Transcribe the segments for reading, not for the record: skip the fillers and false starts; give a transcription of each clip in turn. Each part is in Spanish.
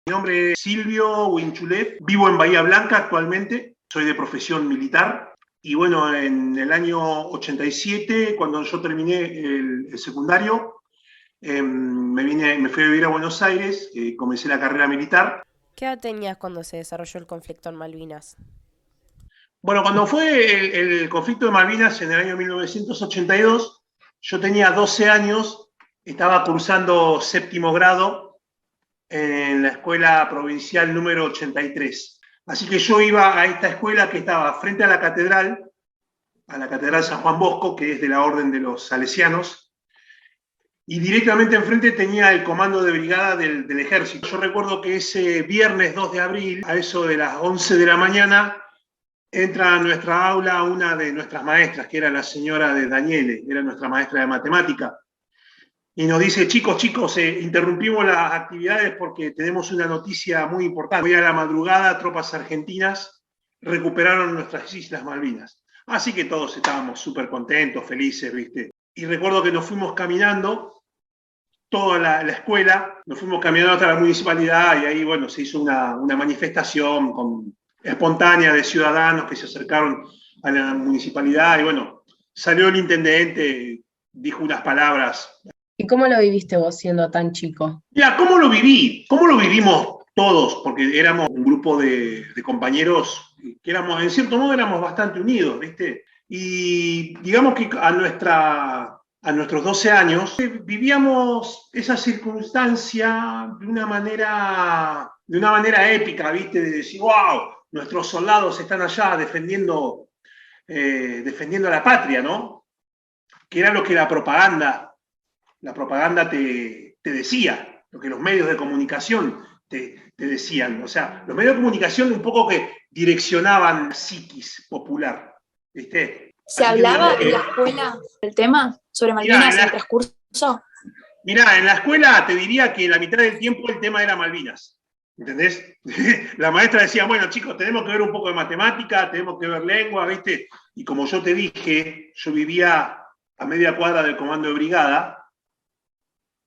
Mi nombre es Silvio Winchulet, vivo en Bahía Blanca actualmente, soy de profesión militar y bueno, en el año 87, cuando yo terminé el secundario, me fui a vivir a Buenos Aires, comencé la carrera militar. ¿Qué edad tenías cuando se desarrolló el conflicto en Malvinas? Bueno, cuando fue el conflicto de Malvinas en el año 1982, yo tenía 12 años, estaba cursando séptimo grado en la escuela provincial número 83. Así que yo iba a esta escuela que estaba frente a la Catedral San Juan Bosco, que es de la Orden de los Salesianos, y directamente enfrente tenía el comando de brigada del ejército. Yo recuerdo que ese viernes 2 de abril, a eso de las 11 de la mañana, entra a nuestra aula una de nuestras maestras, que era la señora de Daniele, era nuestra maestra de matemática, y nos dice, chicos, interrumpimos las actividades porque tenemos una noticia muy importante. Hoy a la madrugada, tropas argentinas recuperaron nuestras Islas Malvinas. Así que todos estábamos súper contentos, felices, ¿viste? Y recuerdo que nos fuimos caminando, toda la escuela, nos fuimos caminando hasta la municipalidad y ahí, bueno, se hizo una manifestación espontánea de ciudadanos que se acercaron a la municipalidad y, bueno, salió el intendente, dijo unas palabras. ¿Y cómo lo viviste vos siendo tan chico? Mira, ¿cómo lo viví? ¿Cómo lo vivimos todos? Porque éramos un grupo de compañeros que éramos, en cierto modo, éramos bastante unidos, ¿viste? Y digamos que a nuestros 12 años vivíamos esa circunstancia de una manera épica, ¿viste? De decir, wow, nuestros soldados están allá defendiendo a la patria, ¿no? Que era lo que la propaganda te decía, lo que los medios de comunicación te decían. O sea, los medios de comunicación un poco que direccionaban la psiquis popular, ¿viste? ¿Se Así que hablaba digamos en la escuela del tema sobre Malvinas en el transcurso? Mirá, en la escuela te diría que la mitad del tiempo el tema era Malvinas. ¿Entendés? La maestra decía, bueno, chicos, tenemos que ver un poco de matemática, tenemos que ver lengua, ¿viste? Y como yo te dije, yo vivía a media cuadra del comando de brigada,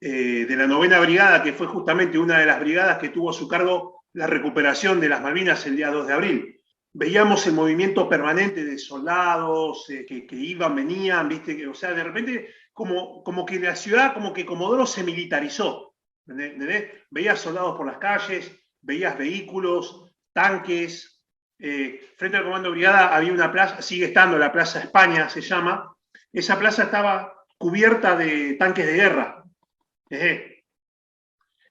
de la 9ª Brigada, que fue justamente una de las brigadas que tuvo a su cargo la recuperación de las Malvinas el día 2 de abril. Veíamos el movimiento permanente de soldados que iban, venían, ¿viste? O sea, de repente, como que la ciudad, como que Comodoro se militarizó, ¿entendés? Veías soldados por las calles, veías vehículos, tanques. Frente al comando de brigada había una plaza, sigue estando la Plaza España, se llama. Esa plaza estaba cubierta de tanques de guerra.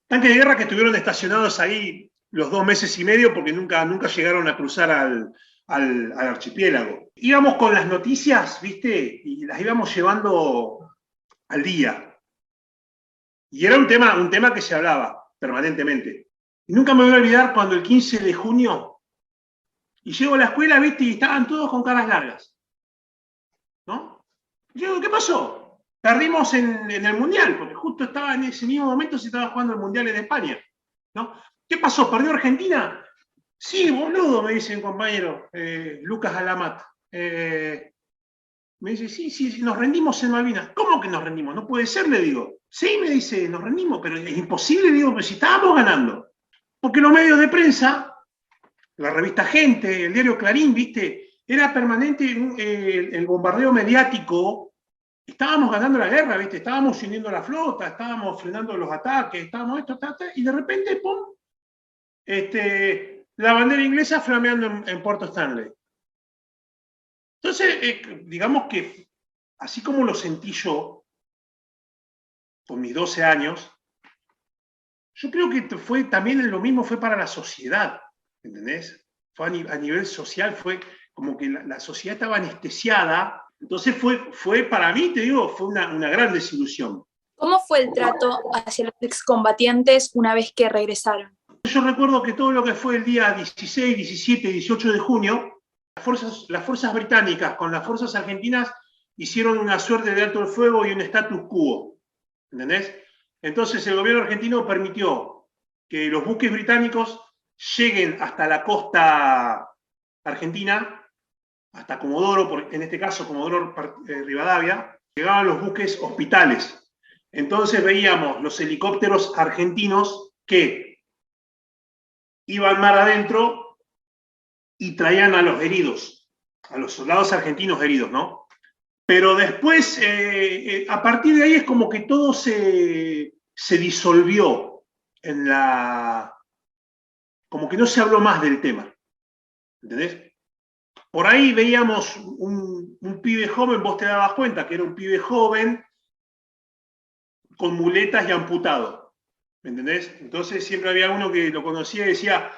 Tanques de guerra que estuvieron estacionados ahí los 2 meses y medio porque nunca llegaron a cruzar al archipiélago. Íbamos con las noticias, ¿viste? Y las íbamos llevando al día. Y era un tema que se hablaba permanentemente. Y nunca me voy a olvidar cuando el 15 de junio, y llego a la escuela, ¿viste? Y estaban todos con caras largas. ¿No? Y digo, ¿qué pasó? Perdimos en el Mundial, porque justo estaba en ese mismo momento se estaba jugando el Mundial en España. ¿No? ¿Qué pasó? ¿Perdió Argentina? Sí, boludo, me dice un compañero, Lucas Alamat. Me dice, sí, nos rendimos en Malvinas. ¿Cómo que nos rendimos? No puede ser, le digo. Sí, me dice, nos rendimos, pero es imposible, le digo, pero si estábamos ganando. Porque los medios de prensa, la revista Gente, el diario Clarín, ¿viste? Era permanente el bombardeo mediático. Estábamos ganando la guerra, ¿viste? Estábamos hundiendo la flota, estábamos frenando los ataques, estábamos y de repente, ¡pum! La bandera inglesa flameando en Puerto Stanley. Entonces, digamos que, así como lo sentí yo, con mis 12 años, yo creo que fue también lo mismo fue para la sociedad, ¿entendés? Fue a nivel social, fue como que la sociedad estaba anestesiada. Entonces fue para mí, te digo, fue una gran desilusión. ¿Cómo fue el trato hacia los excombatientes una vez que regresaron? Yo recuerdo que todo lo que fue el día 16, 17, 18 de junio, las fuerzas británicas con las fuerzas argentinas hicieron una suerte de alto el fuego y un status quo. ¿entendés? Entonces el gobierno argentino permitió que los buques británicos lleguen hasta la costa argentina, hasta Comodoro, en este caso Comodoro Rivadavia, llegaban los buques hospitales. Entonces veíamos los helicópteros argentinos que iban mar adentro y traían a los heridos, a los soldados argentinos heridos, ¿no? Pero después, a partir de ahí es como que todo se disolvió en como que no se habló más del tema, ¿entendés? Por ahí veíamos un pibe joven, vos te dabas cuenta que era un pibe joven con muletas y amputado, ¿me entendés? Entonces siempre había uno que lo conocía y decía,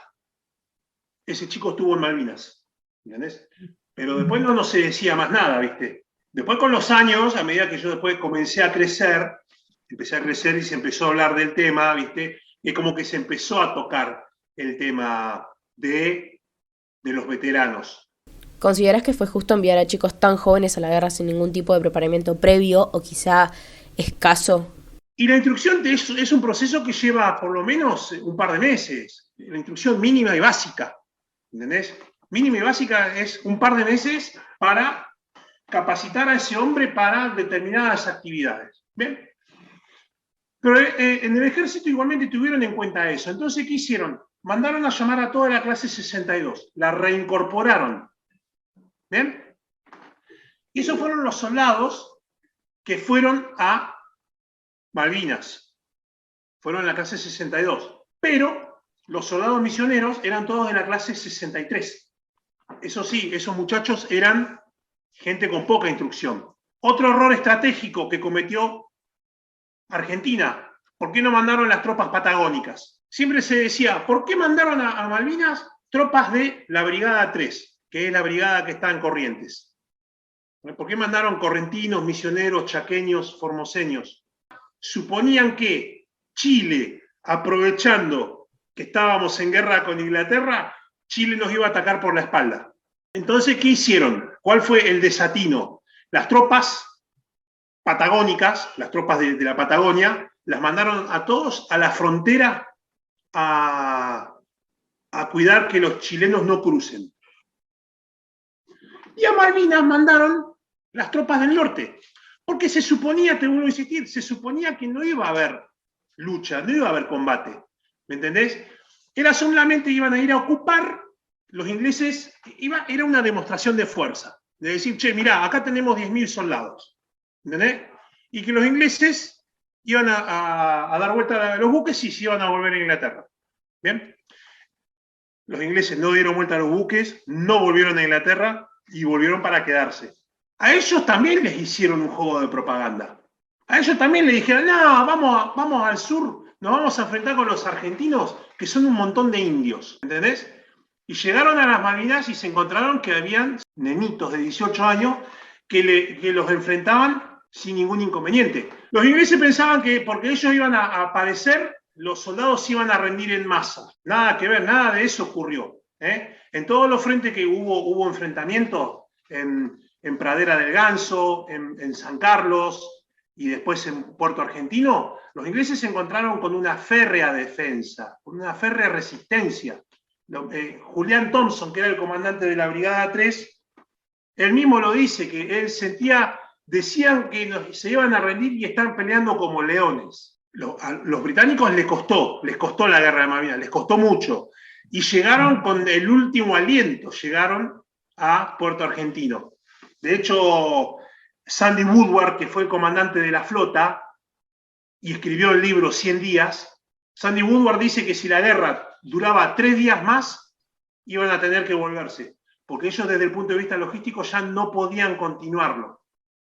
ese chico estuvo en Malvinas, ¿entendés? Pero después no se decía más nada, ¿viste? Después con los años, a medida que yo después comencé a crecer, empecé a crecer y se empezó a hablar del tema, ¿viste? Y como que se empezó a tocar el tema de los veteranos. ¿Consideras que fue justo enviar a chicos tan jóvenes a la guerra sin ningún tipo de preparamiento previo o quizá escaso? Y la instrucción es un proceso que lleva por lo menos un par de meses. La instrucción mínima y básica, ¿entendés? Mínima y básica es un par de meses para capacitar a ese hombre para determinadas actividades. ¿Bien? Pero en el ejército igualmente tuvieron en cuenta eso. Entonces, ¿qué hicieron? Mandaron a llamar a toda la clase 62. La reincorporaron. ¿Bien? Y esos fueron los soldados que fueron a Malvinas. Fueron en la clase 62. Pero los soldados misioneros eran todos de la clase 63. Eso sí, esos muchachos eran gente con poca instrucción. Otro error estratégico que cometió Argentina, ¿por qué no mandaron las tropas patagónicas? Siempre se decía, ¿por qué mandaron a Malvinas tropas de la Brigada 3, que es la brigada que está en Corrientes? ¿Por qué mandaron correntinos, misioneros, chaqueños, formoseños? Suponían que Chile, aprovechando que estábamos en guerra con Inglaterra, Chile nos iba a atacar por la espalda. Entonces, ¿qué hicieron? ¿Cuál fue el desatino? Las tropas patagónicas, las tropas de la Patagonia, las mandaron a todos a la frontera a cuidar que los chilenos no crucen. Y a Malvinas mandaron las tropas del norte, porque se suponía, te vuelvo a insistir, se suponía que no iba a haber lucha, no iba a haber combate, ¿me entendés? Era solamente iban a ir a ocupar, los ingleses, era una demostración de fuerza, de decir, che, mirá, acá tenemos 10.000 soldados, ¿entendés? Y que los ingleses iban a dar vuelta a los buques y se iban a volver a Inglaterra. ¿Bien? Los ingleses no dieron vuelta a los buques, no volvieron a Inglaterra y volvieron para quedarse. A ellos también les hicieron un juego de propaganda. A ellos también les dijeron, no, vamos al sur, nos vamos a enfrentar con los argentinos, que son un montón de indios, ¿entendés? Y llegaron a las Malvinas y se encontraron que habían nenitos de 18 años que los enfrentaban sin ningún inconveniente. Los ingleses pensaban que porque ellos iban a aparecer, los soldados se iban a rendir en masa. Nada que ver, nada de eso ocurrió. En todos los frentes que hubo enfrentamientos, en Pradera del Ganso, en San Carlos y después en Puerto Argentino, los ingleses se encontraron con una férrea defensa, con una férrea resistencia. Julian Thompson, que era el comandante de la Brigada 3, él mismo lo dice, que él decían que se iban a rendir y están peleando como leones. A los británicos les costó la guerra de Malvinas, les costó mucho. Y llegaron con el último aliento, llegaron a Puerto Argentino. De hecho, Sandy Woodward, que fue el comandante de la flota y escribió el libro 100 días, Sandy Woodward dice que si la guerra duraba 3 días más, iban a tener que volverse, porque ellos desde el punto de vista logístico ya no podían continuarlo.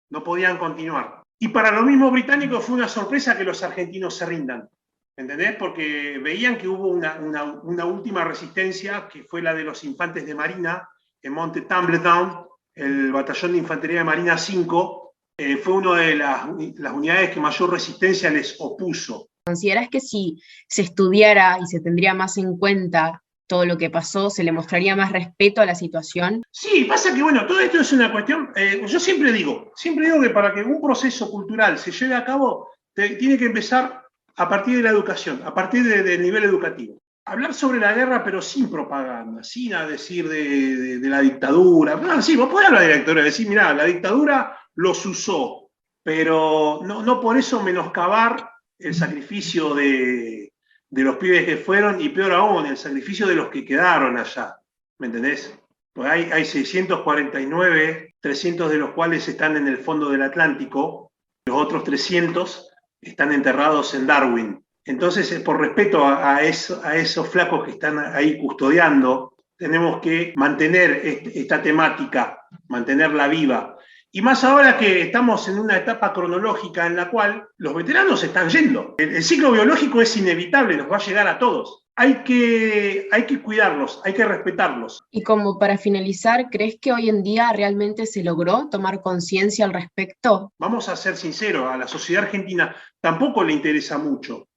No podían continuar. Y para los mismos británicos fue una sorpresa que los argentinos se rindan, ¿entendés? Porque veían que hubo una última resistencia, que fue la de los infantes de marina, en Monte Tumbledown, el batallón de infantería de marina 5, fue una de las unidades que mayor resistencia les opuso. ¿Consideras que si se estudiara y se tendría más en cuenta todo lo que pasó, se le mostraría más respeto a la situación? Sí, pasa que, bueno, todo esto es una cuestión, yo siempre digo que para que un proceso cultural se lleve a cabo, tiene que empezar a partir de la educación, a partir del nivel educativo. Hablar sobre la guerra, pero sin propaganda, sin a decir de la dictadura. No, sí, vos podés hablar de la dictadura, decir, mirá, la dictadura los usó, pero no por eso menoscabar el sacrificio de los pibes que fueron y peor aún, el sacrificio de los que quedaron allá. ¿Me entendés? Pues hay 649, 300 de los cuales están en el fondo del Atlántico, los otros 300 están enterrados en Darwin. Entonces, por respeto a esos flacos que están ahí custodiando, tenemos que mantener esta temática, mantenerla viva. Y más ahora que estamos en una etapa cronológica en la cual los veteranos están yendo. El ciclo biológico es inevitable, nos va a llegar a todos. Hay que cuidarlos, hay que respetarlos. Y como para finalizar, ¿crees que hoy en día realmente se logró tomar conciencia al respecto? Vamos a ser sinceros, a la sociedad argentina tampoco le interesa mucho.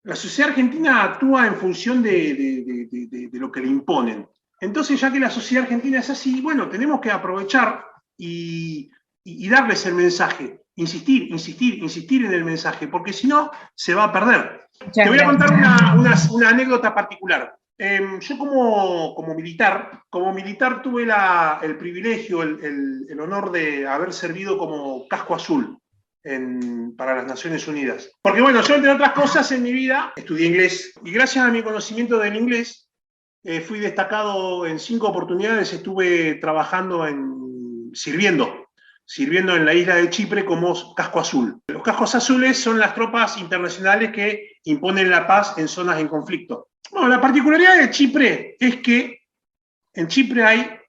La sociedad argentina actúa en función de lo que le imponen. Entonces, ya que la sociedad argentina es así, bueno, tenemos que aprovechar y darles el mensaje, insistir en el mensaje, porque si no, se va a perder. Te voy a contar una anécdota particular. Yo como militar tuve el privilegio, el honor de haber servido como casco azul para las Naciones Unidas. Porque bueno, yo entre otras cosas en mi vida estudié inglés y gracias a mi conocimiento del inglés fui destacado en 5 oportunidades, estuve trabajando sirviendo en la isla de Chipre como casco azul. Los cascos azules son las tropas internacionales que imponen la paz en zonas en conflicto. Bueno, la particularidad de Chipre es que en Chipre hay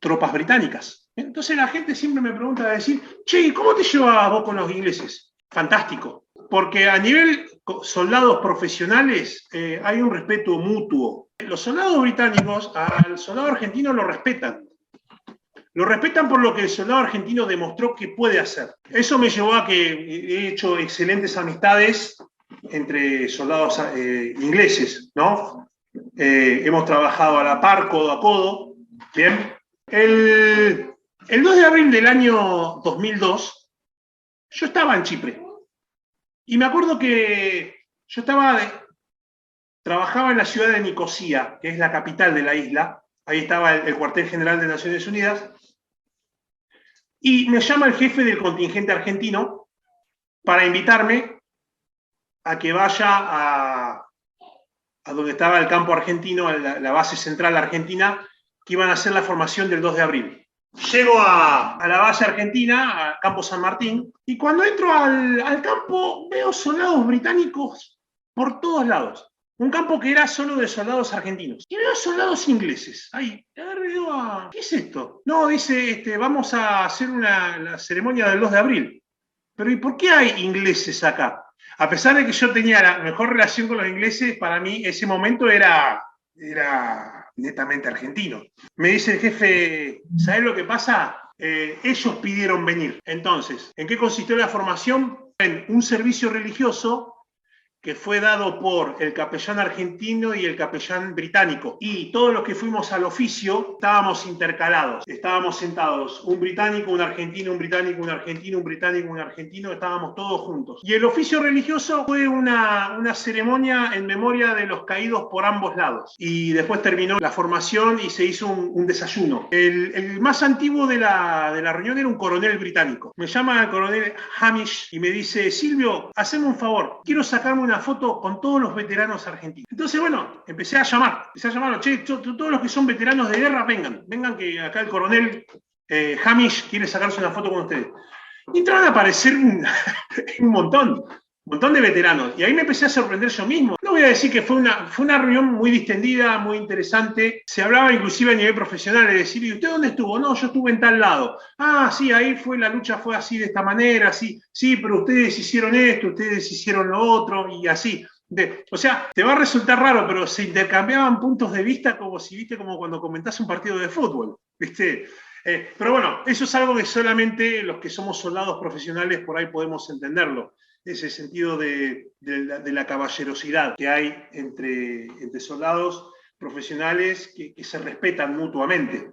tropas británicas. Entonces la gente siempre me pregunta a decir, che, ¿cómo te llevas vos con los ingleses? Fantástico, porque a nivel soldados profesionales hay un respeto mutuo. Los soldados británicos al soldado argentino lo respetan. Lo respetan por lo que el soldado argentino demostró que puede hacer. Eso me llevó a que he hecho excelentes amistades entre soldados ingleses, ¿no? Hemos trabajado a la par, codo a codo. Bien. El 2 de abril del año 2002, yo estaba en Chipre. Y me acuerdo que yo trabajaba en la ciudad de Nicosia, que es la capital de la isla. Ahí estaba el cuartel general de Naciones Unidas. Y me llama el jefe del contingente argentino para invitarme a que vaya a donde estaba el campo argentino, a la base central argentina, que iban a hacer la formación del 2 de abril. Llego a la base argentina, a Campo San Martín, y cuando entro al campo veo soldados británicos por todos lados. Un campo que era solo de soldados argentinos. Y veo soldados ingleses. Ahí, digo, ¿qué es esto? No, dice, vamos a hacer la ceremonia del 2 de abril. Pero ¿y por qué hay ingleses acá? A pesar de que yo tenía la mejor relación con los ingleses, para mí ese momento era netamente argentino. Me dice el jefe, ¿sabés lo que pasa? Ellos pidieron venir. Entonces, ¿en qué consistió la formación? En un servicio religioso que fue dado por el capellán argentino y el capellán británico. Y todos los que fuimos al oficio estábamos intercalados. Estábamos sentados, un británico, un argentino, un británico, un argentino, un británico, un argentino, estábamos todos juntos. Y el oficio religioso fue una ceremonia en memoria de los caídos por ambos lados. Y después terminó la formación y se hizo un desayuno. El más antiguo de la reunión era un coronel británico. Me llama el coronel Hamish y me dice, Silvio, haceme un favor, quiero sacarme una foto con todos los veteranos argentinos. Entonces, bueno, empecé a llamar, che, todos los que son veteranos de guerra, vengan que acá el coronel Hamish quiere sacarse una foto con ustedes. Y entraron a aparecer un montón de veteranos. Y ahí me empecé a sorprender yo mismo. No voy a decir que fue una reunión muy distendida, muy interesante. Se hablaba inclusive a nivel profesional, de decir, ¿y usted dónde estuvo? No, yo estuve en tal lado. Ah, sí, ahí la lucha fue así, de esta manera, sí, pero ustedes hicieron esto, ustedes hicieron lo otro, y así. O sea, te va a resultar raro, pero se intercambiaban puntos de vista como cuando comentás un partido de fútbol, ¿viste? Pero bueno, eso es algo que solamente los que somos soldados profesionales por ahí podemos entenderlo. Ese sentido de la caballerosidad que hay entre soldados profesionales que se respetan mutuamente.